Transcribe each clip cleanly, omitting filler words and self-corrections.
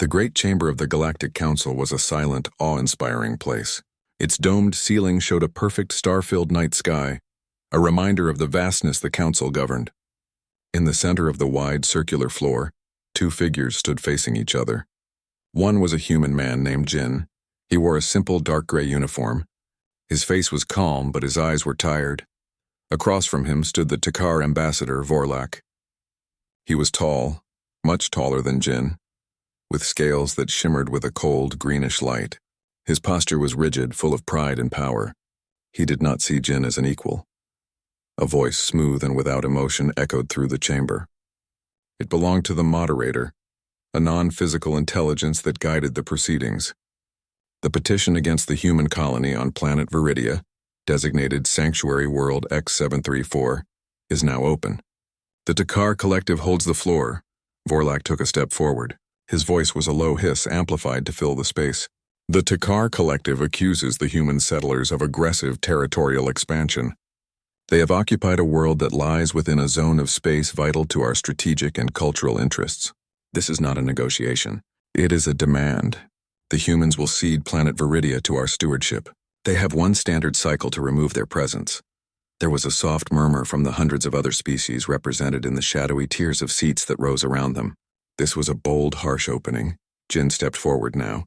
The great chamber of the Galactic Council was a silent, awe-inspiring place. Its domed ceiling showed a perfect star-filled night sky, a reminder of the vastness the Council governed. In the center of the wide, circular floor, two figures stood facing each other. One was a human man named Jin. He wore a simple dark gray uniform. His face was calm, but his eyes were tired. Across from him stood the Takar ambassador, Vorlak. He was tall, much taller than Jin, with scales that shimmered with a cold, greenish light. His posture was rigid, full of pride and power. He did not see Jin as an equal. A voice, smooth and without emotion, echoed through the chamber. It belonged to the moderator, a non-physical intelligence that guided the proceedings. The petition against the human colony on planet Viridia, designated Sanctuary World X734, is now open. The Takar Collective holds the floor. Vorlak took a step forward. His voice was a low hiss amplified to fill the space. The Takar Collective accuses the human settlers of aggressive territorial expansion. They have occupied a world that lies within a zone of space vital to our strategic and cultural interests. This is not a negotiation. It is a demand. The humans will cede planet Viridia to our stewardship. They have one standard cycle to remove their presence. There was a soft murmur from the hundreds of other species represented in the shadowy tiers of seats that rose around them. This was a bold, harsh opening. Jin stepped forward now.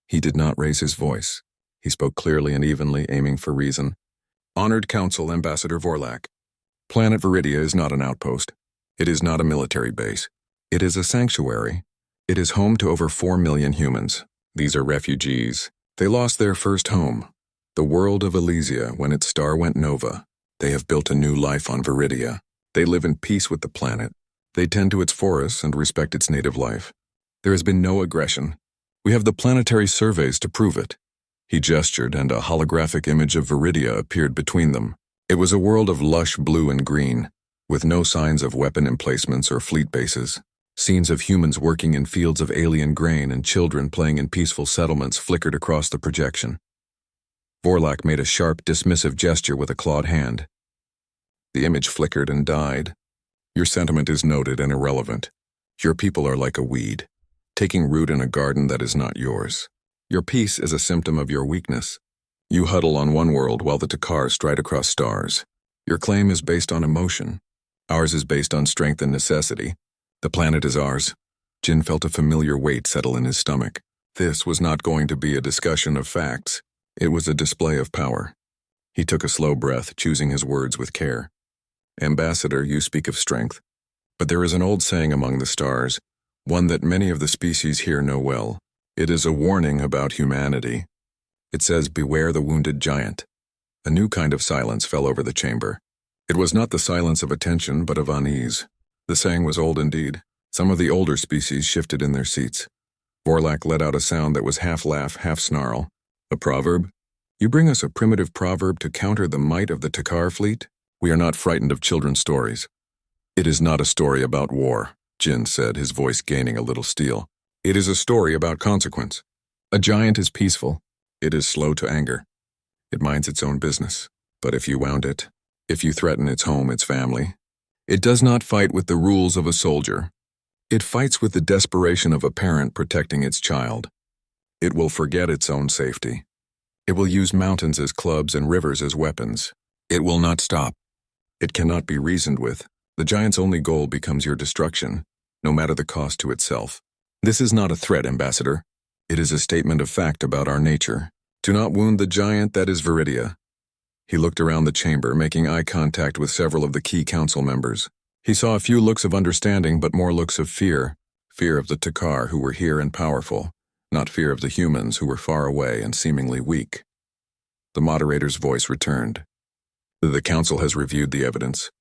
He did not raise his voice. He spoke clearly and evenly, aiming for reason. Honored Council Ambassador Vorlak, planet Viridia is not an outpost. It is not a military base. It is a sanctuary. It is home to over 4 million humans. These are refugees. They lost their first home, the world of Elysia, when its star went nova. They have built a new life on Viridia. They live in peace with the planet. They tend to its forests and respect its native life. There has been no aggression. We have the planetary surveys to prove it. He gestured, and a holographic image of Viridia appeared between them. It was a world of lush blue and green, with no signs of weapon emplacements or fleet bases. Scenes of humans working in fields of alien grain and children playing in peaceful settlements flickered across the projection. Vorlak made a sharp, dismissive gesture with a clawed hand. The image flickered and died. Your sentiment is noted and irrelevant. Your people are like a weed, taking root in a garden that is not yours. Your peace is a symptom of your weakness. You huddle on one world while the Takar stride across stars. Your claim is based on emotion. Ours is based on strength and necessity. The planet is ours. Jin felt a familiar weight settle in his stomach. This was not going to be a discussion of facts. It was a display of power. He took a slow breath, choosing his words with care. Ambassador, you speak of strength. But there is an old saying among the stars, one that many of the species here know well. It is a warning about humanity. It says, beware the wounded giant. A new kind of silence fell over the chamber. It was not the silence of attention, but of unease. The saying was old indeed. Some of the older species shifted in their seats. Vorlak let out a sound that was half laugh, half snarl. A proverb? You bring us a primitive proverb to counter the might of the Takar fleet? We are not frightened of children's stories. It is not a story about war, Jin said, his voice gaining a little steel. It is a story about consequence. A giant is peaceful. It is slow to anger. It minds its own business. But if you wound it, if you threaten its home, its family, it does not fight with the rules of a soldier. It fights with the desperation of a parent protecting its child. It will forget its own safety. It will use mountains as clubs and rivers as weapons. It will not stop. It cannot be reasoned with. The giant's only goal becomes your destruction, no matter the cost to itself. This is not a threat, Ambassador. It is a statement of fact about our nature. Do not wound the giant that is Viridia. He looked around the chamber, making eye contact with several of the key council members. He saw a few looks of understanding, but more looks of fear. Fear of the Takar, who were here and powerful, not fear of the humans who were far away and seemingly weak. The moderator's voice returned. The council has reviewed the evidence.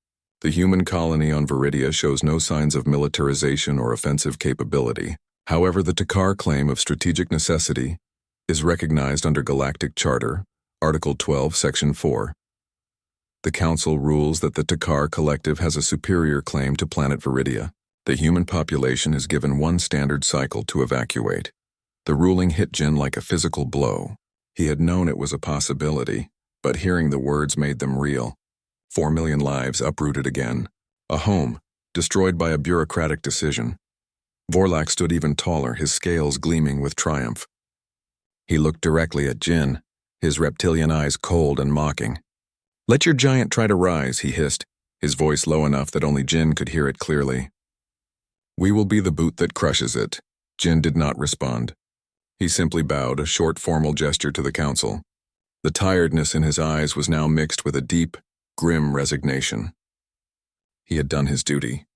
The human colony on Viridia shows no signs of militarization or offensive capability. However, the Takar claim of strategic necessity is recognized under Galactic Charter, Article 12, Section 4. The Council rules that the Takar Collective has a superior claim to planet Viridia. The human population is given one standard cycle to evacuate. The ruling hit Jin like a physical blow. He had known it was a possibility, but hearing the words made them real. 4 million lives uprooted again. A home, destroyed by a bureaucratic decision. Vorlak stood even taller, his scales gleaming with triumph. He looked directly at Jin, his reptilian eyes cold and mocking. "Let your giant try to rise," he hissed, his voice low enough that only Jin could hear it clearly. "We will be the boot that crushes it." Jin did not respond. He simply bowed, a short formal gesture to the council. The tiredness in his eyes was now mixed with a deep, grim resignation. He had done his duty.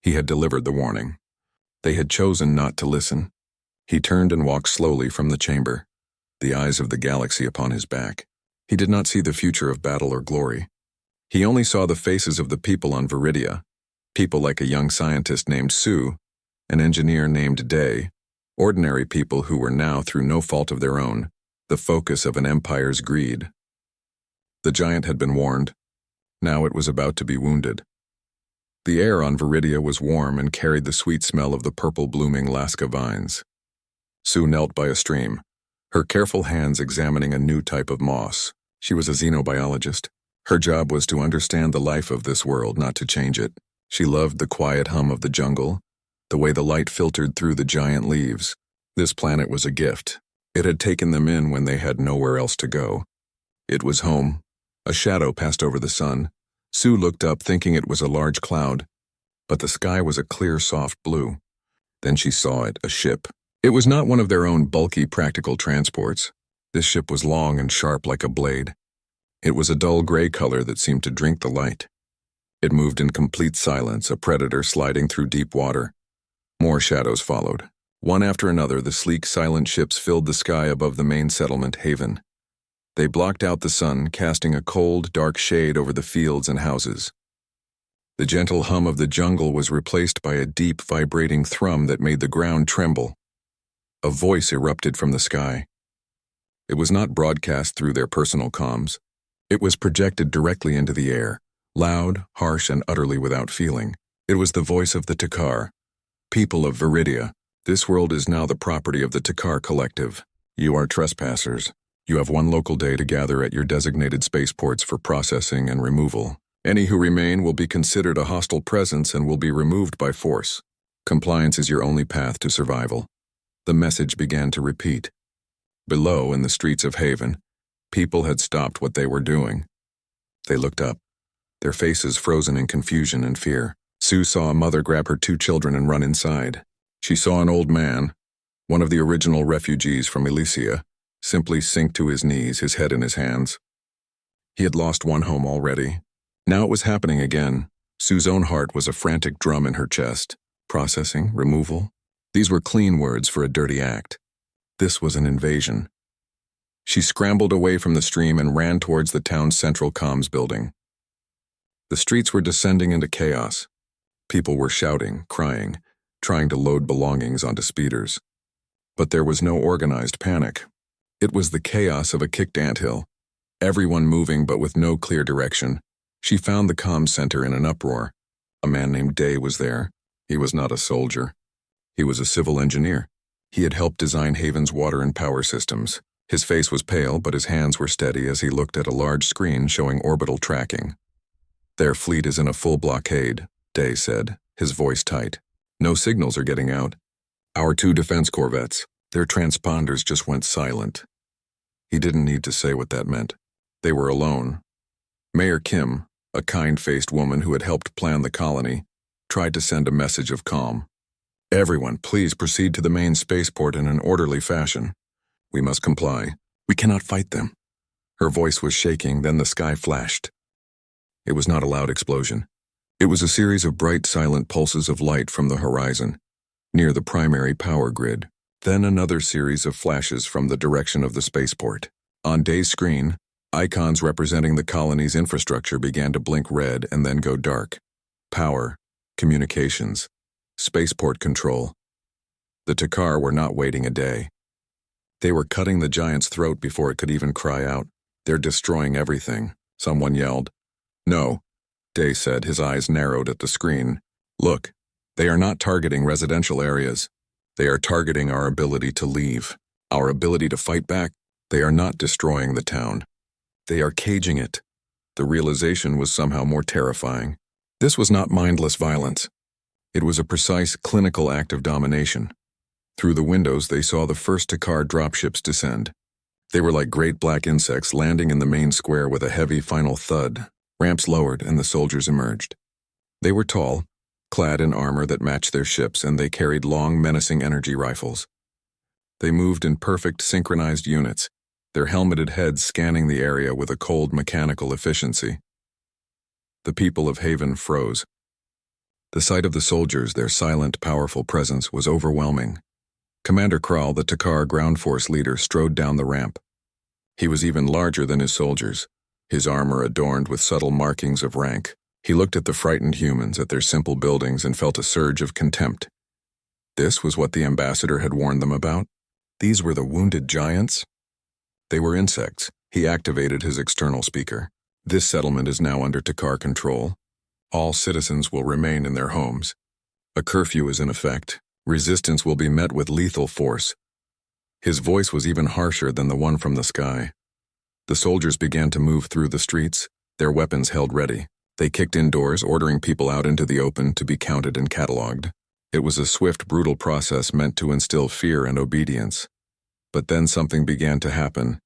He had delivered the warning. They had chosen not to listen. He turned and walked slowly from the chamber, the eyes of the galaxy upon his back. He did not see the future of battle or glory. He only saw the faces of the people on Viridia, people like a young scientist named Su, an engineer named Day, ordinary people who were now, through no fault of their own, the focus of an empire's greed. The giant had been warned. Now it was about to be wounded. The air on Viridia was warm and carried the sweet smell of the purple-blooming Lasca vines. Su knelt by a stream, her careful hands examining a new type of moss. She was a xenobiologist. Her job was to understand the life of this world, not to change it. She loved the quiet hum of the jungle, the way the light filtered through the giant leaves. This planet was a gift. It had taken them in when they had nowhere else to go. It was home. A shadow passed over the sun. Su looked up, thinking it was a large cloud, but the sky was a clear, soft blue. Then she saw it, a ship. It was not one of their own bulky, practical transports. This ship was long and sharp like a blade. It was a dull gray color that seemed to drink the light. It moved in complete silence, a predator sliding through deep water. More shadows followed. One after another, the sleek, silent ships filled the sky above the main settlement haven. They blocked out the sun, casting a cold, dark shade over the fields and houses. The gentle hum of the jungle was replaced by a deep, vibrating thrum that made the ground tremble. A voice erupted from the sky. It was not broadcast through their personal comms. It was projected directly into the air, loud, harsh, and utterly without feeling. It was the voice of the Takar. "People of Viridia, this world is now the property of the Takar Collective. You are trespassers. You have one local day to gather at your designated spaceports for processing and removal. Any who remain will be considered a hostile presence and will be removed by force. Compliance is your only path to survival." The message began to repeat. Below, in the streets of Haven, people had stopped what they were doing. They looked up, their faces frozen in confusion and fear. Su saw a mother grab her 2 children and run inside. She saw an old man, one of the original refugees from Elysia, simply sink to his knees, his head in his hands. He had lost one home already. Now it was happening again. Su's own heart was a frantic drum in her chest. Processing, removal. These were clean words for a dirty act. This was an invasion. She scrambled away from the stream and ran towards the town's central comms building. The streets were descending into chaos. People were shouting, crying, trying to load belongings onto speeders. But there was no organized panic. It was the chaos of a kicked anthill, everyone moving but with no clear direction. She found the comms center in an uproar. A man named Day was there. He was not a soldier. He was a civil engineer. He had helped design Haven's water and power systems. His face was pale, but his hands were steady as he looked at a large screen showing orbital tracking. "Their fleet is in a full blockade," Day said, his voice tight. "No signals are getting out. Our 2 defense corvettes, their transponders just went silent." He didn't need to say what that meant. They were alone. Mayor Kim, a kind-faced woman who had helped plan the colony, tried to send a message of calm. "Everyone, please proceed to the main spaceport in an orderly fashion. We must comply. We cannot fight them." Her voice was shaking, then the sky flashed. It was not a loud explosion. It was a series of bright, silent pulses of light from the horizon, near the primary power grid. Then another series of flashes from the direction of the spaceport. On Day's screen, icons representing the colony's infrastructure began to blink red and then go dark. Power, communications, spaceport control. The Takar were not waiting a day. They were cutting the giant's throat before it could even cry out. "They're destroying everything," someone yelled. "No," Day said, his eyes narrowed at the screen. "Look, they are not targeting residential areas. They are targeting our ability to leave, our ability to fight back. They are not destroying the town. They are caging it." The realization was somehow more terrifying. This was not mindless violence. It was a precise, clinical act of domination. Through the windows, they saw the first Takar dropships descend. They were like great black insects landing in the main square with a heavy final thud. Ramps lowered and the soldiers emerged. They were tall, clad in armor that matched their ships, and they carried long, menacing energy rifles. They moved in perfect, synchronized units, their helmeted heads scanning the area with a cold, mechanical efficiency. The people of Haven froze. The sight of the soldiers, their silent, powerful presence, was overwhelming. Commander Krall, the Takar ground force leader, strode down the ramp. He was even larger than his soldiers, his armor adorned with subtle markings of rank. He looked at the frightened humans, at their simple buildings, and felt a surge of contempt. This was what the ambassador had warned them about? These were the wounded giants? They were insects. He activated his external speaker. This settlement is now under Takar control. All citizens will remain in their homes. A curfew is in effect. Resistance will be met with lethal force. His voice was even harsher than the one from the sky. The soldiers began to move through the streets, their weapons held ready. They kicked indoors, ordering people out into the open to be counted and catalogued. It was a swift, brutal process meant to instill fear and obedience. But then something began to happen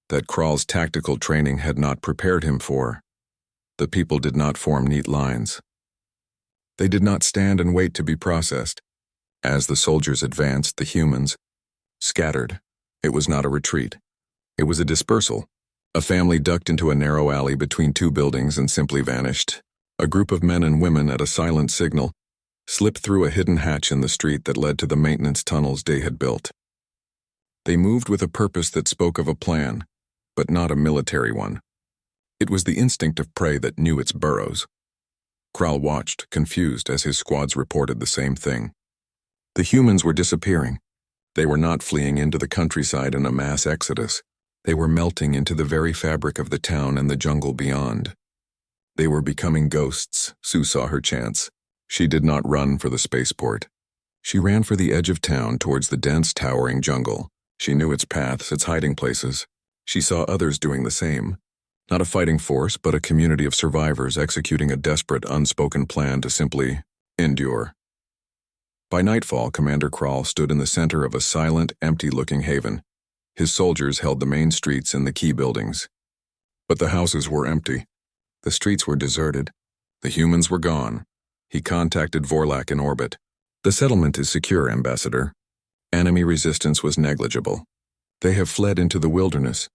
that Krall's tactical training had not prepared him for. The people did not form neat lines. They did not stand and wait to be processed. As the soldiers advanced, the humans scattered. It was not a retreat. It was a dispersal. A family ducked into a narrow alley between two buildings and simply vanished. A group of men and women, at a silent signal, slipped through a hidden hatch in the street that led to the maintenance tunnels Day had built. They moved with a purpose that spoke of a plan, but not a military one. It was the instinct of prey that knew its burrows. Krall watched, confused, as his squads reported the same thing. The humans were disappearing. They were not fleeing into the countryside in a mass exodus. They were melting into the very fabric of the town and the jungle beyond. They were becoming ghosts. Sue saw her chance. She did not run for the spaceport. She ran for the edge of town towards the dense, towering jungle. She knew its paths, its hiding places. She saw others doing the same. Not a fighting force, but a community of survivors executing a desperate, unspoken plan to simply endure. By nightfall, Commander Krall stood in the center of a silent, empty-looking haven. His soldiers held the main streets and the key buildings. But the houses were empty. The streets were deserted. The humans were gone. He contacted Vorlak in orbit. "The settlement is secure, Ambassador. Enemy resistance was negligible. They have fled into the wilderness."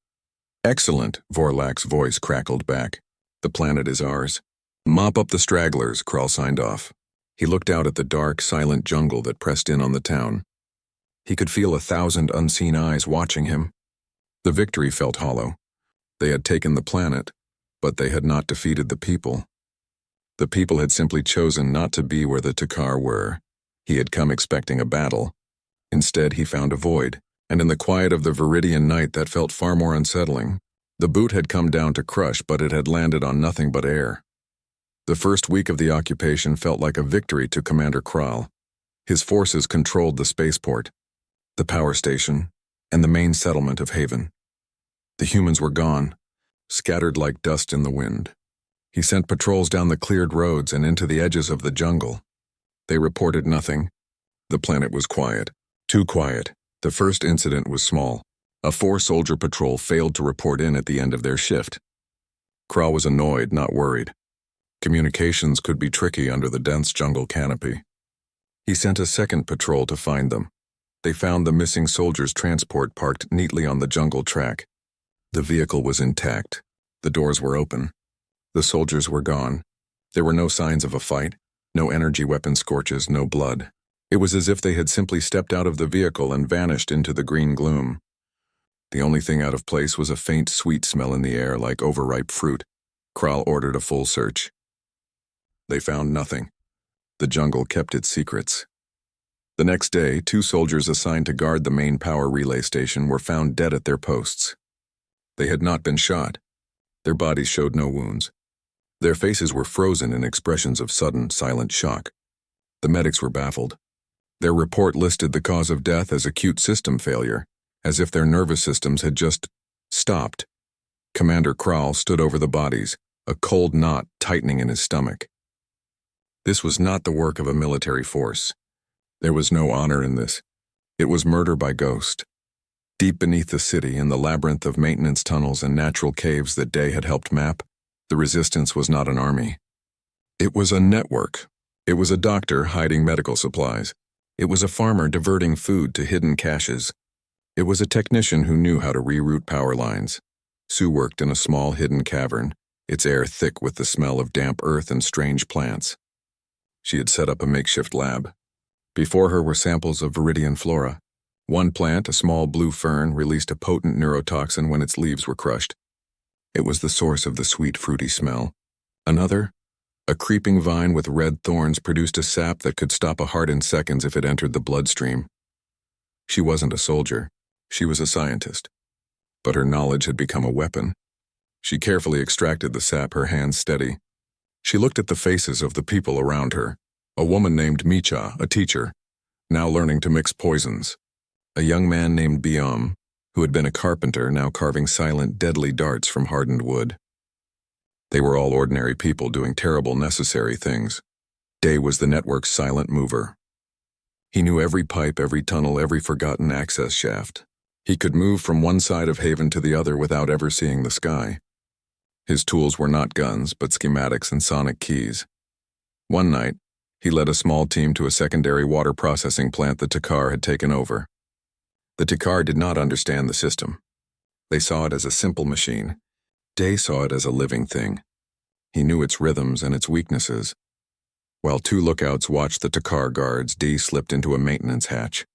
"Excellent," Vorlak's voice crackled back. "The planet is ours." "Mop up the stragglers," Krall signed off. He looked out at the dark, silent jungle that pressed in on the town. He could feel 1,000 unseen eyes watching him. The victory felt hollow. They had taken the planet, but they had not defeated the people. The people had simply chosen not to be where the Takar were. He had come expecting a battle. Instead, he found a void, and in the quiet of the Viridian night that felt far more unsettling. The boot had come down to crush, but it had landed on nothing but air. The first week of the occupation felt like a victory to Commander Krall. His forces controlled the spaceport, the power station, and the main settlement of Haven. The humans were gone, scattered like dust in the wind. He sent patrols down the cleared roads and into the edges of the jungle. They reported nothing. The planet was quiet. Too quiet. The first incident was small. A 4-soldier patrol failed to report in at the end of their shift. Krall was annoyed, not worried. Communications could be tricky under the dense jungle canopy. He sent a second patrol to find them. They found the missing soldiers' transport parked neatly on the jungle track. The vehicle was intact. The doors were open. The soldiers were gone. There were no signs of a fight, no energy weapon scorches, no blood. It was as if they had simply stepped out of the vehicle and vanished into the green gloom. The only thing out of place was a faint, sweet smell in the air like overripe fruit. Krall ordered a full search. They found nothing. The jungle kept its secrets. The next day, 2 soldiers assigned to guard the main power relay station were found dead at their posts. They had not been shot. Their bodies showed no wounds. Their faces were frozen in expressions of sudden, silent shock. The medics were baffled. Their report listed the cause of death as acute system failure, as if their nervous systems had just stopped. Commander Krall stood over the bodies, a cold knot tightening in his stomach. This was not the work of a military force. There was no honor in this. It was murder by ghost. Deep beneath the city, in the labyrinth of maintenance tunnels and natural caves that Day had helped map, the resistance was not an army. It was a network. It was a doctor hiding medical supplies. It was a farmer diverting food to hidden caches. It was a technician who knew how to reroute power lines. Sue worked in a small hidden cavern, its air thick with the smell of damp earth and strange plants. She had set up a makeshift lab. Before her were samples of viridian flora. One plant, a small blue fern, released a potent neurotoxin when its leaves were crushed. It was the source of the sweet, fruity smell. Another, a creeping vine with red thorns, produced a sap that could stop a heart in seconds if it entered the bloodstream. She wasn't a soldier. She was a scientist. But her knowledge had become a weapon. She carefully extracted the sap, her hands steady. She looked at the faces of the people around her. A woman named Micha, a teacher, now learning to mix poisons. A young man named Biom, who had been a carpenter, now carving silent, deadly darts from hardened wood. They were all ordinary people doing terrible, necessary things. Day was the network's silent mover. He knew every pipe, every tunnel, every forgotten access shaft. He could move from one side of Haven to the other without ever seeing the sky. His tools were not guns, but schematics and sonic keys. One night, he led a small team to a secondary water processing plant the Takar had taken over. The Takar did not understand the system. They saw it as a simple machine. Day saw it as a living thing. He knew its rhythms and its weaknesses. While two lookouts watched the Takar guards, Day slipped into a maintenance hatch.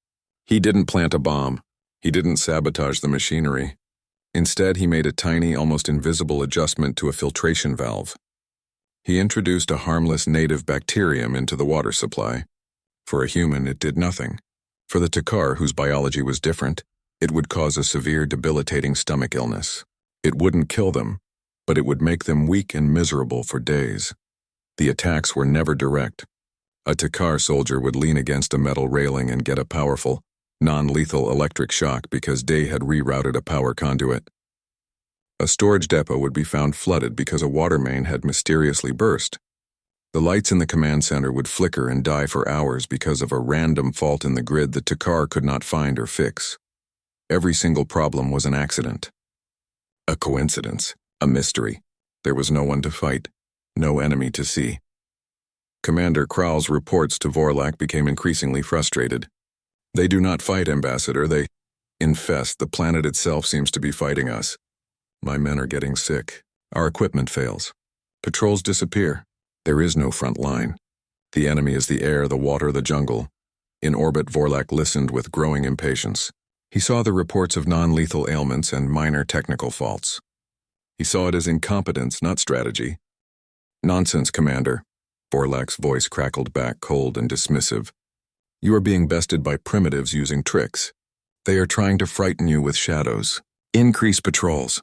He didn't plant a bomb. He didn't sabotage the machinery. Instead, he made a tiny, almost invisible adjustment to a filtration valve. He introduced a harmless native bacterium into the water supply. For a human, it did nothing. For the Takar, whose biology was different, it would cause a severe, debilitating stomach illness. It wouldn't kill them, but it would make them weak and miserable for days. The attacks were never direct. A Takar soldier would lean against a metal railing and get a powerful, non-lethal electric shock because Day had rerouted a power conduit. A storage depot would be found flooded because a water main had mysteriously burst. The lights in the command center would flicker and die for hours because of a random fault in the grid that Takar could not find or fix. Every single problem was an accident. A coincidence, a mystery. There was no one to fight, no enemy to see. Commander Kral's reports to Vorlak became increasingly frustrated. They do not fight, Ambassador, they infest. The planet itself seems to be fighting us. My men are getting sick. Our equipment fails. Patrols disappear. There is no front line. The enemy is the air, the water, the jungle. In orbit, Vorlak listened with growing impatience. He saw the reports of non-lethal ailments and minor technical faults. He saw it as incompetence, not strategy. Nonsense, Commander. Vorlak's voice crackled back, cold and dismissive. You are being bested by primitives using tricks. They are trying to frighten you with shadows. Increase patrols.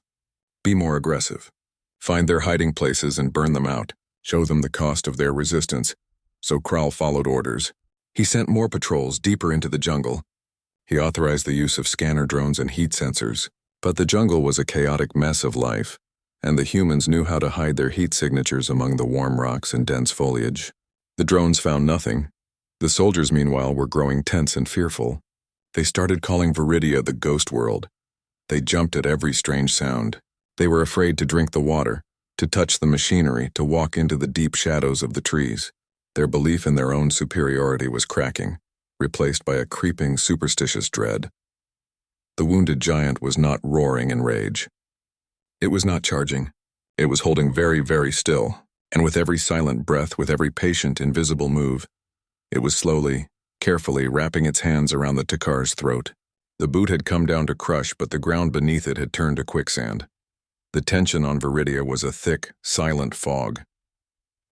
Be more aggressive. Find their hiding places and burn them out. Show them the cost of their resistance. So Kral followed orders. He sent more patrols deeper into the jungle. He authorized the use of scanner drones and heat sensors. But the jungle was a chaotic mess of life, and the humans knew how to hide their heat signatures among the warm rocks and dense foliage. The drones found nothing. The soldiers, meanwhile, were growing tense and fearful. They started calling Viridia the ghost world. They jumped at every strange sound. They were afraid to drink the water, to touch the machinery, to walk into the deep shadows of the trees. Their belief in their own superiority was cracking, replaced by a creeping, superstitious dread. The wounded giant was not roaring in rage. It was not charging. It was holding very, very still, and with every silent breath, with every patient, invisible move, it was slowly, carefully wrapping its hands around the Takar's throat. The boot had come down to crush, but the ground beneath it had turned to quicksand. The tension on Viridia was a thick, silent fog.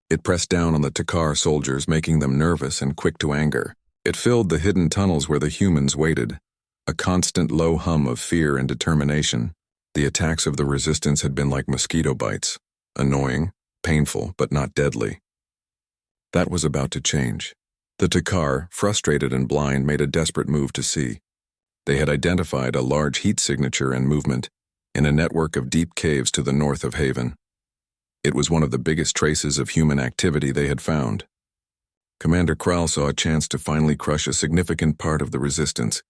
It pressed down on the Takar soldiers, making them nervous and quick to anger. It filled the hidden tunnels where the humans waited, a constant low hum of fear and determination. The attacks of the resistance had been like mosquito bites, annoying, painful, but not deadly. That was about to change. The Takar, frustrated and blind, made a desperate move to see. They had identified a large heat signature and movement in a network of deep caves to the north of Haven. It was one of the biggest traces of human activity they had found. Commander Kral saw a chance to finally crush a significant part of the resistance,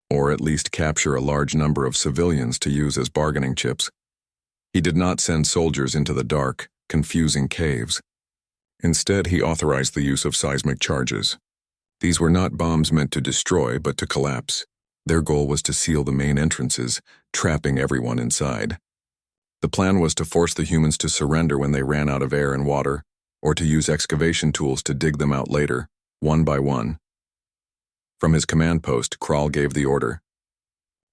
or at least capture a large number of civilians to use as bargaining chips. He did not send soldiers into the dark, confusing caves. Instead, he authorized the use of seismic charges. These were not bombs meant to destroy, but to collapse. Their goal was to seal the main entrances, trapping everyone inside. The plan was to force the humans to surrender when they ran out of air and water, or to use excavation tools to dig them out later, one by one. From his command post, Kral gave the order.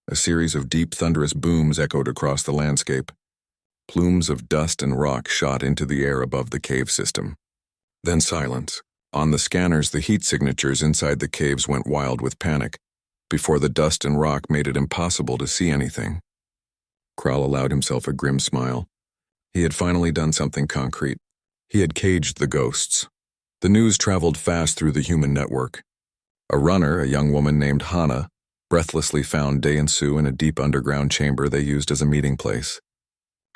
A series of deep, thunderous booms echoed across the landscape. Plumes of dust and rock shot into the air above the cave system. Then silence. On the scanners, the heat signatures inside the caves went wild with panic, before the dust and rock made it impossible to see anything. Kral allowed himself a grim smile. He had finally done something concrete. He had caged the ghosts. The news traveled fast through the human network. A runner, a young woman named Hana, breathlessly found Day and Sue in a deep underground chamber they used as a meeting place.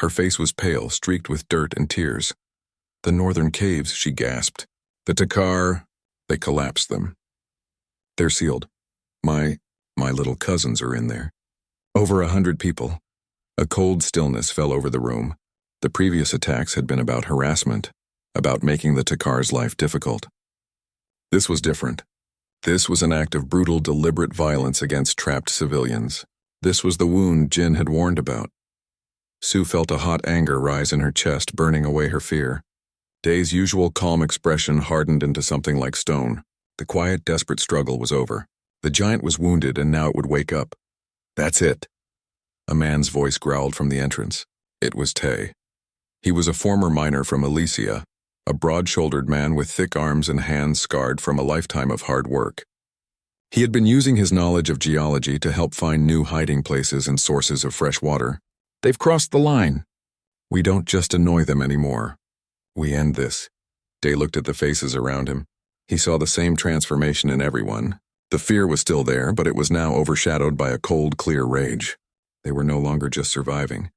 Her face was pale, streaked with dirt and tears. "The northern caves," she gasped. "The Takar, they collapsed them. They're sealed. My little cousins are in there." Over 100 people. A cold stillness fell over the room. The previous attacks had been about harassment, about making the Takar's life difficult. This was different. This was an act of brutal, deliberate violence against trapped civilians. This was the wound Jin had warned about. Sue felt a hot anger rise in her chest, burning away her fear. Day's usual calm expression hardened into something like stone. The quiet, desperate struggle was over. The giant was wounded, and now it would wake up. "That's it." A man's voice growled from the entrance. It was Tay. He was a former miner from Elysia, a broad-shouldered man with thick arms and hands scarred from a lifetime of hard work. He had been using his knowledge of geology to help find new hiding places and sources of fresh water. "They've crossed the line. We don't just annoy them anymore. We end this." Day looked at the faces around him. He saw the same transformation in everyone. The fear was still there, but it was now overshadowed by a cold, clear rage. They were no longer just surviving.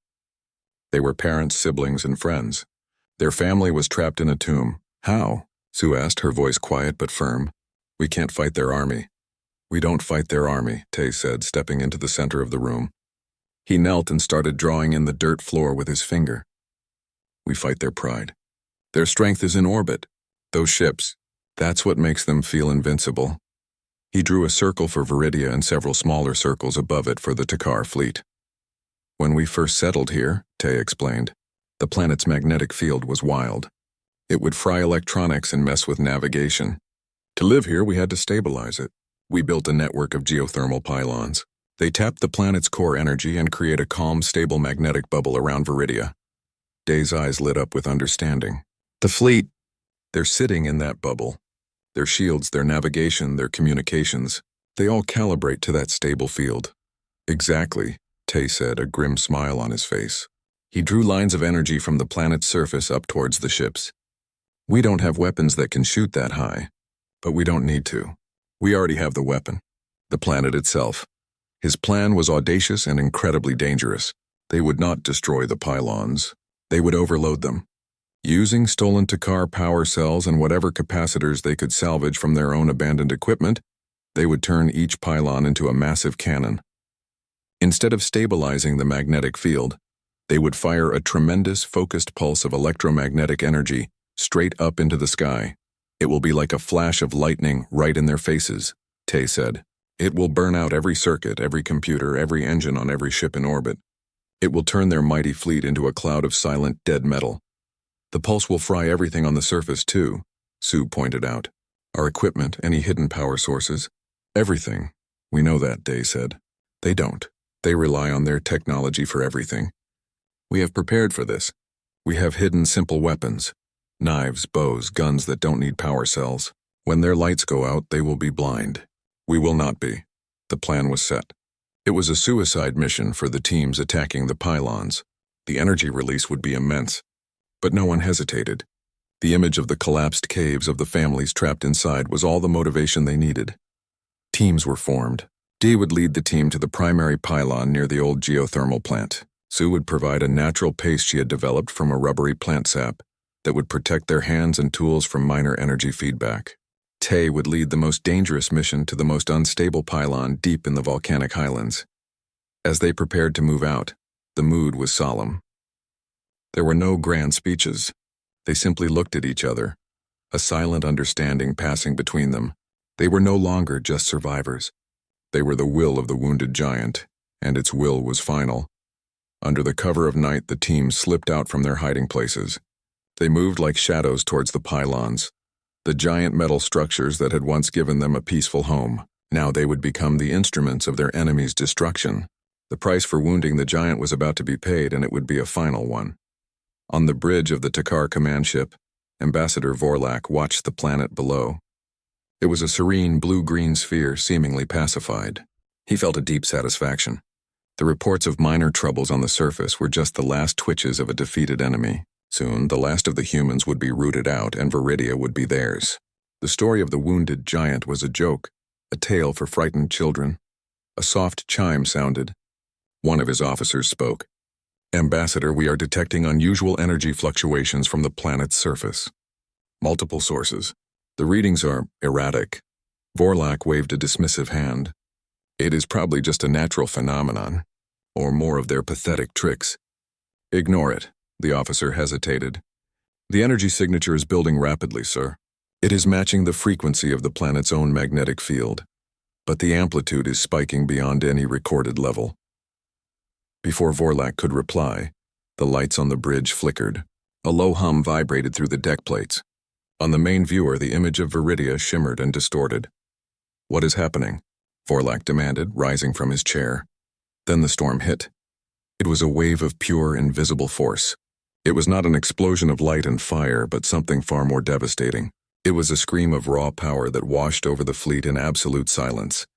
They were parents, siblings, and friends. Their family was trapped in a tomb. "How?" Sue asked, her voice quiet but firm. "We can't fight their army." "We don't fight their army," Tay said, stepping into the center of the room. He knelt and started drawing in the dirt floor with his finger. "We fight their pride. Their strength is in orbit. Those ships, that's what makes them feel invincible." He drew a circle for Viridia and several smaller circles above it for the Takar fleet. "When we first settled here," Tay explained, "the planet's magnetic field was wild. It would fry electronics and mess with navigation. To live here, we had to stabilize it. We built a network of geothermal pylons. They tap the planet's core energy and create a calm, stable magnetic bubble around Viridia." Day's eyes lit up with understanding. "The fleet, they're sitting in that bubble. Their shields, their navigation, their communications, they all calibrate to that stable field." "Exactly," Tay said, a grim smile on his face. He drew lines of energy from the planet's surface up towards the ships. "We don't have weapons that can shoot that high, but we don't need to. We already have the weapon, the planet itself." His plan was audacious and incredibly dangerous. They would not destroy the pylons. They would overload them. Using stolen Takar power cells and whatever capacitors they could salvage from their own abandoned equipment, they would turn each pylon into a massive cannon. Instead of stabilizing the magnetic field, they would fire a tremendous, focused pulse of electromagnetic energy straight up into the sky. "It will be like a flash of lightning right in their faces," Tay said. "It will burn out every circuit, every computer, every engine on every ship in orbit. It will turn their mighty fleet into a cloud of silent, dead metal. The pulse will fry everything on the surface, too," Sue pointed out. "Our equipment, any hidden power sources. Everything. We know that," Day said. "They don't. They rely on their technology for everything. We have prepared for this. We have hidden simple weapons. Knives, bows, guns that don't need power cells. When their lights go out, they will be blind. We will not be." The plan was set. It was a suicide mission for the teams attacking the pylons. The energy release would be immense. But no one hesitated. The image of the collapsed caves of the families trapped inside was all the motivation they needed. Teams were formed. Dee would lead the team to the primary pylon near the old geothermal plant. Sue would provide a natural paste she had developed from a rubbery plant sap that would protect their hands and tools from minor energy feedback. Tay would lead the most dangerous mission to the most unstable pylon deep in the volcanic highlands. As they prepared to move out, the mood was solemn. There were no grand speeches. They simply looked at each other, a silent understanding passing between them. They were no longer just survivors. They were the will of the wounded giant, and its will was final. Under the cover of night, the team slipped out from their hiding places. They moved like shadows towards the pylons, the giant metal structures that had once given them a peaceful home. Now they would become the instruments of their enemy's destruction. The price for wounding the giant was about to be paid, and it would be a final one. On the bridge of the Takar command ship, Ambassador Vorlak watched the planet below. It was a serene blue-green sphere, seemingly pacified. He felt a deep satisfaction. The reports of minor troubles on the surface were just the last twitches of a defeated enemy. Soon, the last of the humans would be rooted out, and Viridia would be theirs. The story of the wounded giant was a joke, a tale for frightened children. A soft chime sounded. One of his officers spoke. "Ambassador, we are detecting unusual energy fluctuations from the planet's surface. Multiple sources. The readings are erratic." Vorlak waved a dismissive hand. "It is probably just a natural phenomenon, or more of their pathetic tricks." "Ignore it," the officer hesitated. "The energy signature is building rapidly, sir. It is matching the frequency of the planet's own magnetic field, but the amplitude is spiking beyond any recorded level." Before Vorlak could reply, the lights on the bridge flickered. A low hum vibrated through the deck plates. On the main viewer, the image of Viridia shimmered and distorted. "What is happening?" Vorlak demanded, rising from his chair. Then the storm hit. It was a wave of pure, invisible force. It was not an explosion of light and fire, but something far more devastating. It was a scream of raw power that washed over the fleet in absolute silence.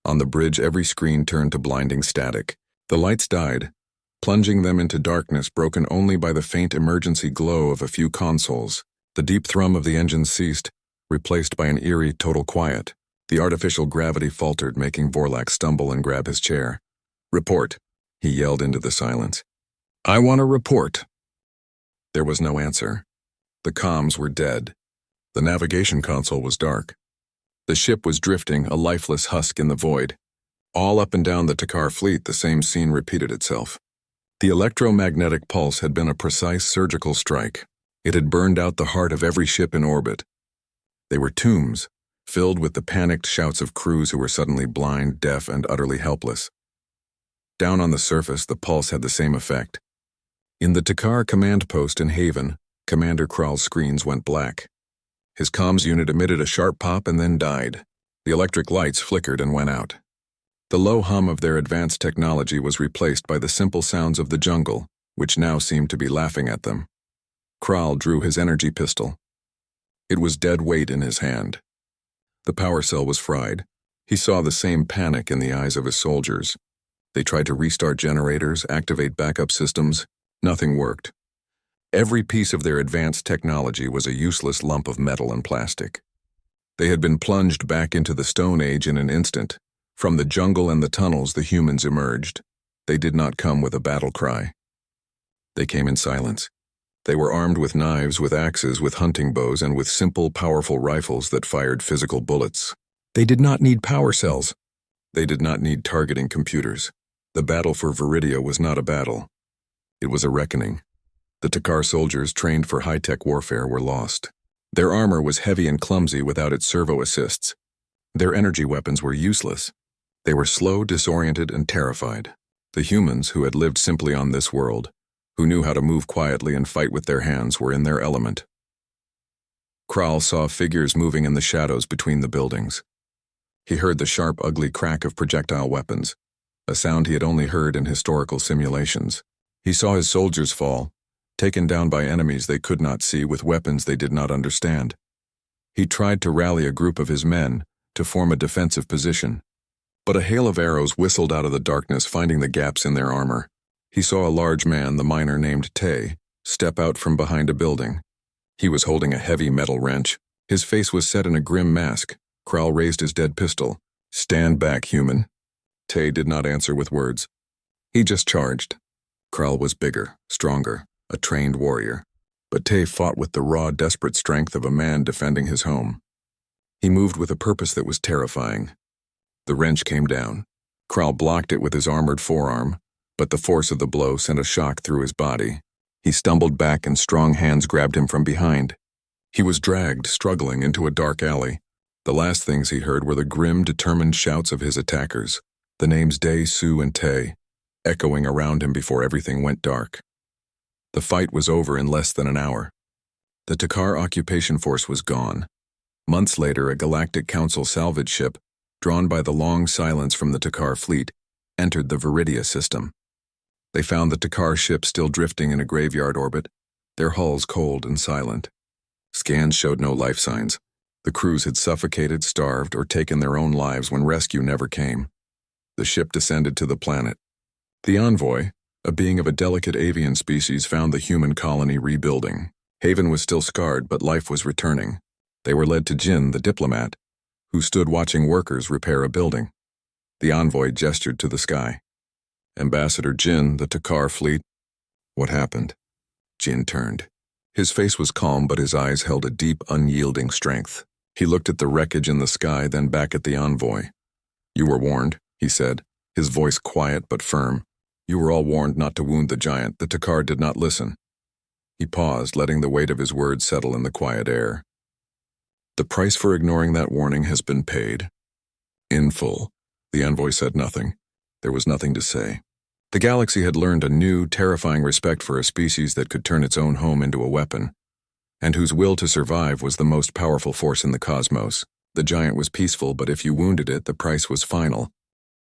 On the bridge, every screen turned to blinding static. The lights died, plunging them into darkness broken only by the faint emergency glow of a few consoles. The deep thrum of the engines ceased, replaced by an eerie total quiet. The artificial gravity faltered, making Vorlak stumble and grab his chair. "Report," he yelled into the silence. "I want a report." There was no answer. The comms were dead. The navigation console was dark. The ship was drifting, a lifeless husk in the void. All up and down the Takar fleet, the same scene repeated itself. The electromagnetic pulse had been a precise surgical strike. It had burned out the heart of every ship in orbit. They were tombs, filled with the panicked shouts of crews who were suddenly blind, deaf, and utterly helpless. Down on the surface, the pulse had the same effect. In the Takar command post in Haven, Commander Kral's screens went black. His comms unit emitted a sharp pop and then died. The electric lights flickered and went out. The low hum of their advanced technology was replaced by the simple sounds of the jungle, which now seemed to be laughing at them. Kral drew his energy pistol. It was dead weight in his hand. The power cell was fried. He saw the same panic in the eyes of his soldiers. They tried to restart generators, activate backup systems. Nothing worked. Every piece of their advanced technology was a useless lump of metal and plastic. They had been plunged back into the Stone Age in an instant. From the jungle and the tunnels, the humans emerged. They did not come with a battle cry. They came in silence. They were armed with knives, with axes, with hunting bows, and with simple, powerful rifles that fired physical bullets. They did not need power cells. They did not need targeting computers. The battle for Viridia was not a battle. It was a reckoning. The Takar soldiers trained for high-tech warfare were lost. Their armor was heavy and clumsy without its servo assists. Their energy weapons were useless. They were slow, disoriented, and terrified. The humans, who had lived simply on this world, who knew how to move quietly and fight with their hands, were in their element. Kral saw figures moving in the shadows between the buildings. He heard the sharp, ugly crack of projectile weapons, a sound he had only heard in historical simulations. He saw his soldiers fall, taken down by enemies they could not see with weapons they did not understand. He tried to rally a group of his men to form a defensive position, but a hail of arrows whistled out of the darkness, finding the gaps in their armor. He saw a large man, the miner named Tay, step out from behind a building. He was holding a heavy metal wrench. His face was set in a grim mask. Kral raised his dead pistol. "Stand back, human." Tay did not answer with words. He just charged. Kral was bigger, stronger, a trained warrior. But Tay fought with the raw, desperate strength of a man defending his home. He moved with a purpose that was terrifying. The wrench came down. Kral blocked it with his armored forearm, but the force of the blow sent a shock through his body. He stumbled back and strong hands grabbed him from behind. He was dragged, struggling, into a dark alley. The last things he heard were the grim, determined shouts of his attackers, the names Day, Su, and Tay, echoing around him before everything went dark. The fight was over in less than an hour. The Takar occupation force was gone. Months later, a Galactic Council salvage ship, drawn by the long silence from the Takar fleet, entered the Viridia system. They found the Takar ship still drifting in a graveyard orbit, their hulls cold and silent. Scans showed no life signs. The crews had suffocated, starved, or taken their own lives when rescue never came. The ship descended to the planet. The envoy, a being of a delicate avian species, found the human colony rebuilding. Haven was still scarred, but life was returning. They were led to Jin, the diplomat, who stood watching workers repair a building. The envoy gestured to the sky. Ambassador Jin, the Takar fleet. What happened? Jin turned. His face was calm, but his eyes held a deep, unyielding strength. He looked at the wreckage in the sky, then back at the envoy. You were warned, he said, his voice quiet but firm. You were all warned not to wound the giant. The Takar did not listen. He paused, letting the weight of his words settle in the quiet air. The price for ignoring that warning has been paid. In full. The envoy said nothing. There was nothing to say. The galaxy had learned a new, terrifying respect for a species that could turn its own home into a weapon, and whose will to survive was the most powerful force in the cosmos. The giant was peaceful, but if you wounded it, the price was final.